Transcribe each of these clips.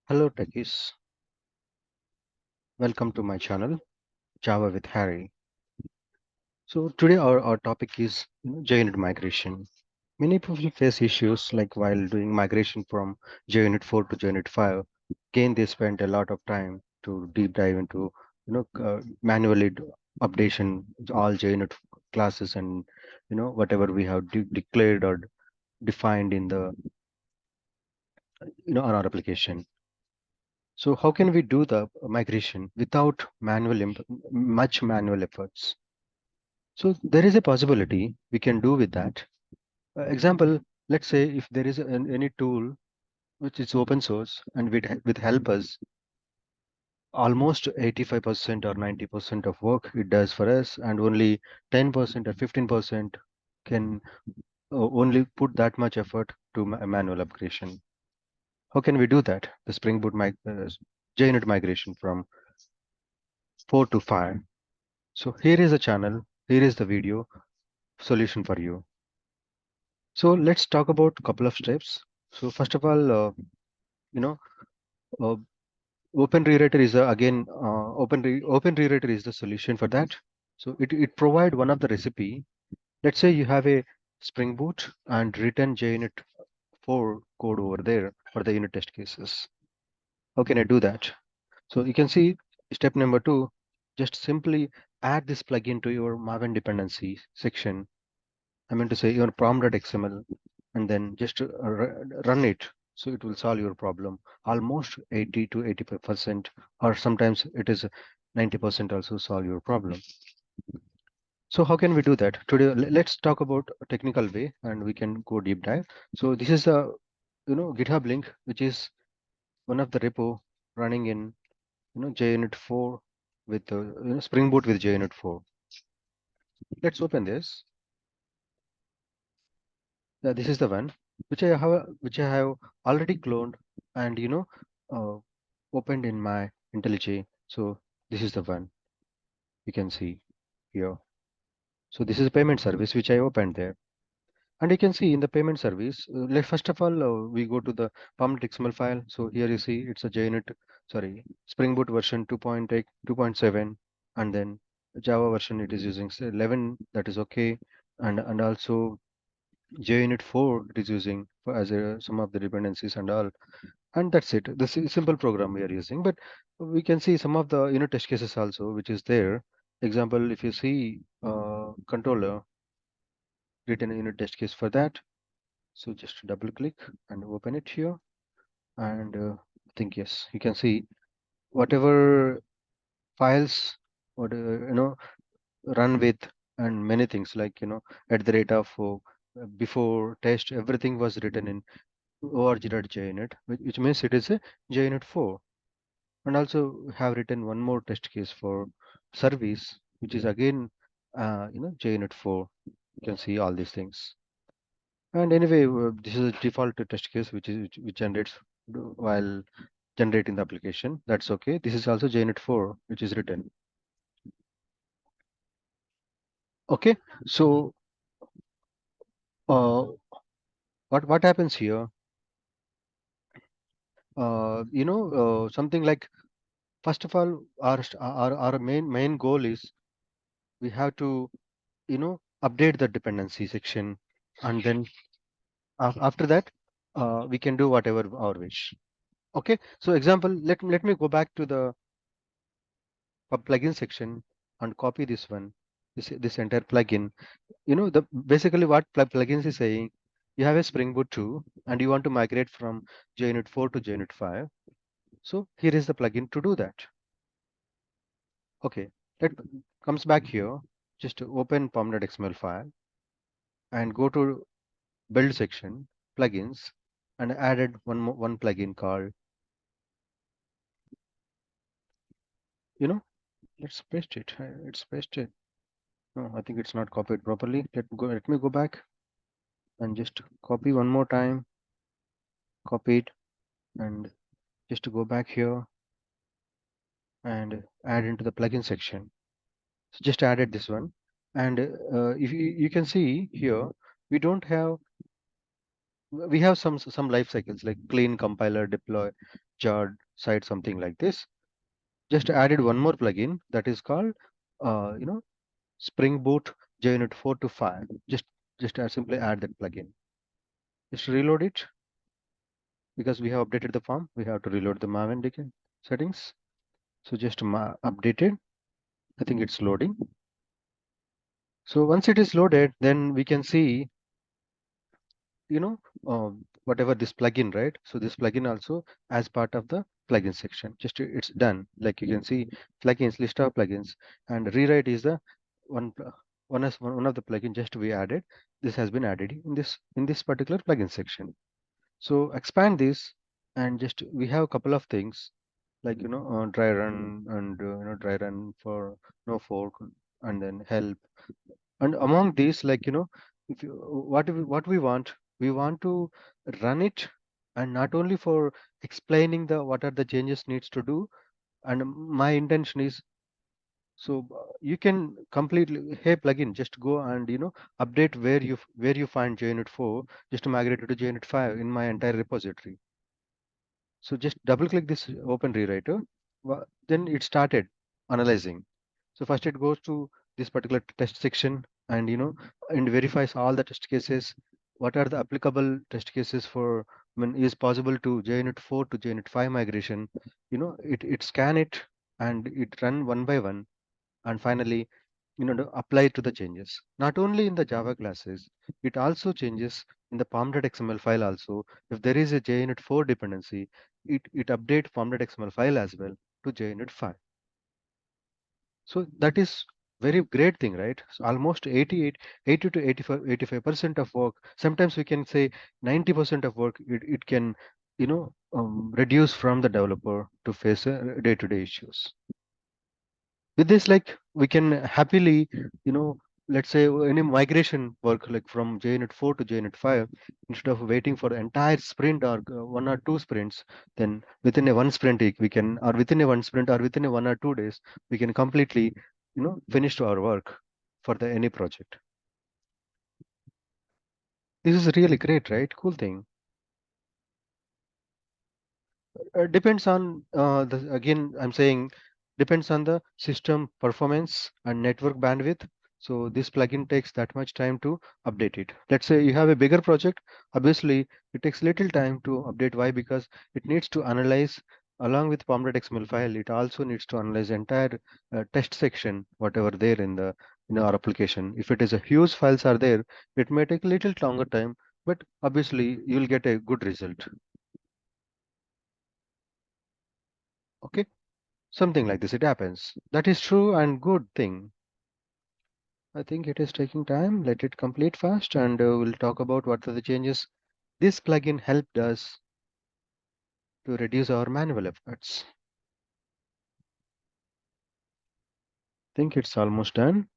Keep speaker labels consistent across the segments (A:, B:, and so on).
A: Hello techies, welcome to my channel Java with Harry. So today our topic is JUnit migration. Many people face issues like while doing migration from JUnit 4 to JUnit 5. Again, they spend a lot of time to deep dive into manually updation all JUnit classes and whatever we have declared or defined in the on our application. So how can we do the migration without much manual efforts? So there is a possibility we can do with that. Example, let's say if there is any tool which is open source and with help us almost 85% or 90% of work it does for us, and only 10% or 15% can only put that much effort to manual upgradation. How can we do that? The Spring Boot JUnit migration from 4 to 5. So here is a channel, here is the video solution for you. So let's talk about a couple of steps. So first of all, you know, uh, Open Rewriter is Open Rewriter is the solution for that. So it provide one of the recipe. Let's say you have a Spring Boot and written JUnit 4 code over there for the unit test cases. How can I do that? So you can see step number 2. Just simply add this plugin to your Maven dependency section. I meant to say your prom.xml, and then just run it. So it will solve your problem almost 80 to 85%, or sometimes it is 90% also solve your problem. So how can we do that? Today, let's talk about a technical way and we can go deep dive. So this is a GitHub link, which is one of the repo running in JUnit 4 with Spring Boot with JUnit 4. Let's open this. This is the one which I have already cloned and uh, opened in my IntelliJ. So this is the one you can see here. So this is a payment service which I opened there. And you can see in the payment service, first of all, we go to the pom.xml file. So here you see it's a Spring Boot version 2.8, 2.7, and then Java version it is using 11. That is okay, and also JUnit 4 it is using for as some of the dependencies and all, and that's it. The simple program we are using, but we can see some of the unit test cases also, which is there. Example, if you see controller written a unit test case for that, so just double click and open it here, and I think yes, you can see whatever files what run with, and many things like at the rate of before test everything was written in org.junit, which means it is a JUnit 4. And also have written one more test case for service, which is again JUnit 4. You can see all these things. And anyway, this is a default test case which generates while generating the application. That's okay. This is also JUnit 4, which is written. Okay, so uh, what happens here? Something like, first of all, our main goal is we have to update the dependency section, and then after that we can do whatever our wish. Okay, so example, let me go back to the plugin section and copy this one, this entire plugin. The basically what plugins is saying, you have a Spring Boot 2 and you want to migrate from JUnit 4 to JUnit 5. So here is the plugin to do that. Okay, that comes back here. Just open pom.xml file and go to build section, plugins, and added one plugin called, let's paste it. It's pasted. No, I think it's not copied properly. Let me go back and just copy one more time. Copy it and just go back here and add into the plugin section. So just added this one, and if you can see here, we don't have we have some life cycles like clean, compiler, deploy, jar, site, something like this. Just added one more plugin that is called, you know, Spring Boot JUnit 4 to 5. Just simply add that plugin. Just reload it because we have updated the form. We have to reload the maven settings. So just updated. I think it's loading. So once it is loaded, then we can see, you know, whatever this plugin, right? So this plugin also as part of the plugin section. Just it's done. Like you can see, plugins, list of plugins, and rewrite is the one one of the plugin just we added. This has been added in this particular plugin section. So expand this, and just we have a couple of things like, you know, dry run and dry run for no fork, and then help. And among these, like, you know, if you, what we want to run it, and not only for explaining the what are the changes needs to do. And my intention is, so you can completely, hey plugin, just go and, you know, update where you find JUnit 4, just to migrate it to JUnit 5 in my entire repository. So just double click this open rewriter. Then it started analyzing. So first it goes to this particular test section, and, you know, and verifies all the test cases. What are the applicable test cases for when is possible to JUnit 4 to JUnit 5 migration? You know, it scan it, and it run one by one, and finally, you know, to apply to the changes. Not only in the Java classes, it also changes in the pom.xml file also. If there is a JUnit 4 dependency, it update pom.xml file as well to JUnit 5. So that is very great thing, right? So almost 80 to 85% of work. Sometimes we can say 90% of work it can, you know, reduce from the developer to face day-to-day issues. With this, like, we can happily, you know, let's say any migration work like from JUnit 4 to JUnit 5, instead of waiting for the entire sprint or one or two sprints, then within a one sprint we can, or within a one sprint or within a 1 or 2 days, we can completely, you know, finish our work for the any project. This is really great, right? Cool thing. Depends on the, again I'm saying, depends on the system performance and network bandwidth. So this plugin takes that much time to update it. Let's say you have a bigger project, obviously it takes little time to update. Why? Because it needs to analyze along with pom.xml file. It also needs to analyze entire test section whatever there in the, in our application. If it is a huge files are there, it may take a little longer time, but obviously you will get a good result. Okay. Something like this, it happens. That is true and good thing. I think it is taking time. Let it complete fast, and we'll talk about what are the changes this plugin helped us to reduce our manual efforts. Think it's almost done.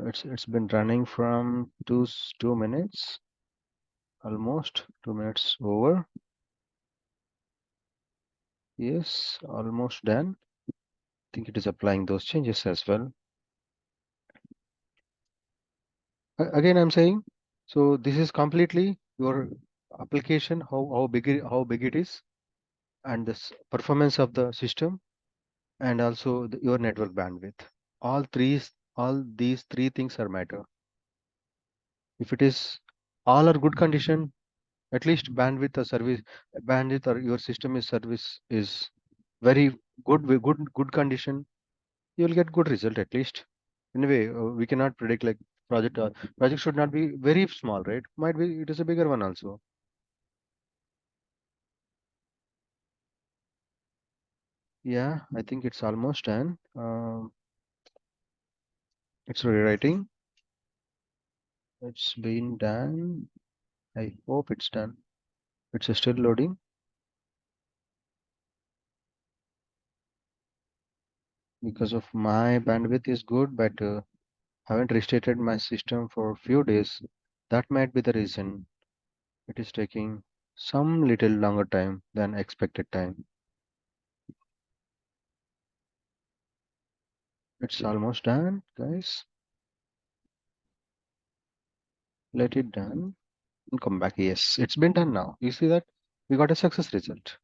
A: It's been running from 2 minutes, almost 2 minutes over. Yes, almost done. Think it is applying those changes as well. Again, I'm saying, so this is completely your application, how big it is, and the performance of the system, and also your network bandwidth. All three, all these three things are matter. If it is all are good condition, at least bandwidth or service, bandwidth or your system is service is very good condition, you will get good result at least. Anyway, we cannot predict like project. Project should not be very small, right? Might be it is a bigger one also. Yeah, I think it's almost done. It's rewriting. It's been done. I hope it's done. It's still loading because of my bandwidth is good, but haven't restarted my system for a few days. That might be the reason it is taking some little longer time than expected time. It's almost done, guys. Let it done. and come back. Yes, it's been done now. You see that we got a success result.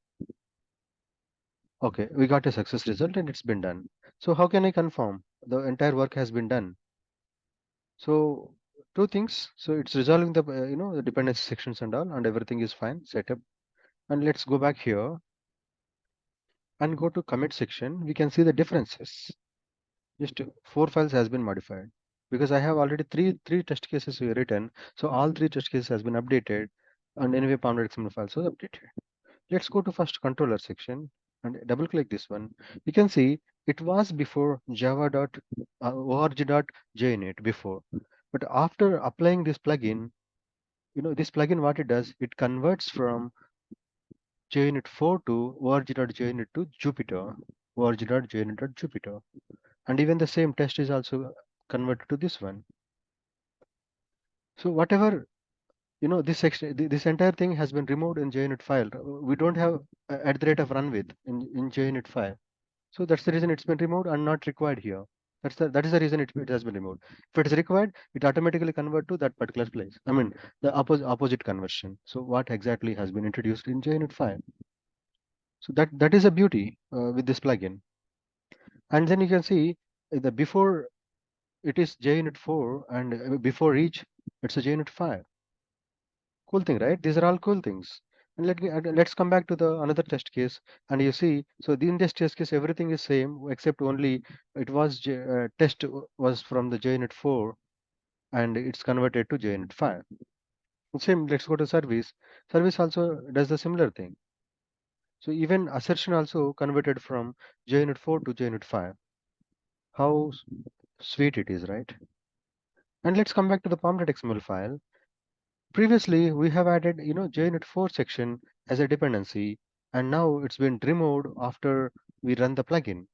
A: Okay, we got a success result and it's been done. So how can I confirm the entire work has been done? So two things. So it's resolving the the dependency sections and all, and everything is fine. Setup. And let's go back here and go to commit section. We can see the differences. Just four files has been modified because I have already three test cases we written. So all three test cases has been updated, and anyway, XML files was updated. Let's go to first controller section and double click this one. You can see it was before java.org.junit before, but after applying this plugin, this plugin what it does, it converts from JUnit 4 to org.junit to Jupyter, org.junit.jupyter, and even the same test is also converted to this one. So whatever this section, this entire thing has been removed in JUnit file. We don't have at the rate of run with in JUnit file. So that's the reason it's been removed and not required here. That is the reason it has been removed. If it is required, it automatically convert to that particular place. I mean the opposite conversion. So what exactly has been introduced in JUnit file? So that is a beauty with this plugin. And then you can see the before it is JUnit 4 and before each it's a JUnit 5. Cool thing, right? These are all cool things. And let's come back to the another test case, and you see, so in this test case everything is same except only it was was from the JUnit 4 and it's converted to JUnit 5. Same, let's go to service. Service also does the similar thing. So even assertion also converted from JUnit 4 to JUnit 5. How sweet it is, right? And let's come back to the pom.xml file. Previously, we have added, JUnit 4 section as a dependency, and now it's been removed after we run the plugin.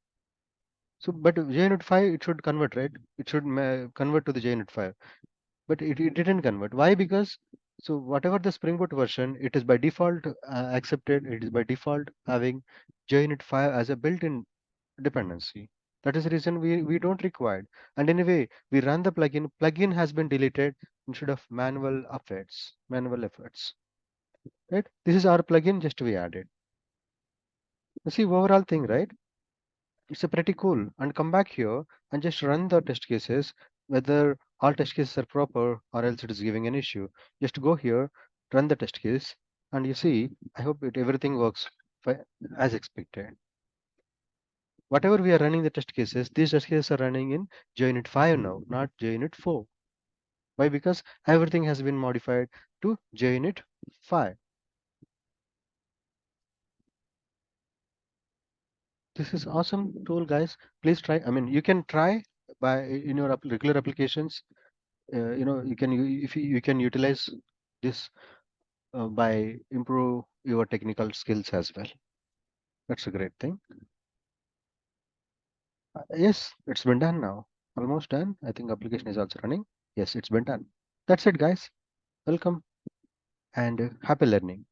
A: So, but JUnit 5, it should convert, right? It should convert to the JUnit 5, but it didn't convert. Why? Because, so whatever the Spring Boot version, it is by default accepted, it is by default having JUnit 5 as a built-in dependency. That is the reason we don't require. And anyway, we run the plugin has been deleted instead of manual efforts. Right? This is our plugin just we added. You see overall thing, right? It's a pretty cool. And come back here and just run the test cases, whether all test cases are proper or else it is giving an issue. Just go here, run the test case, and you see, I hope everything works as expected. Whatever we are running the test cases, these test cases are running in JUnit 5 now, not JUnit 4. Why? Because everything has been modified to JUnit 5. This is awesome tool, guys. Please try. I mean, you can try by in your regular applications. You can utilize this by improve your technical skills as well. That's a great thing. Yes, it's been done now. Almost done. I think application is also running. Yes, it's been done. That's it, guys. Welcome and happy learning.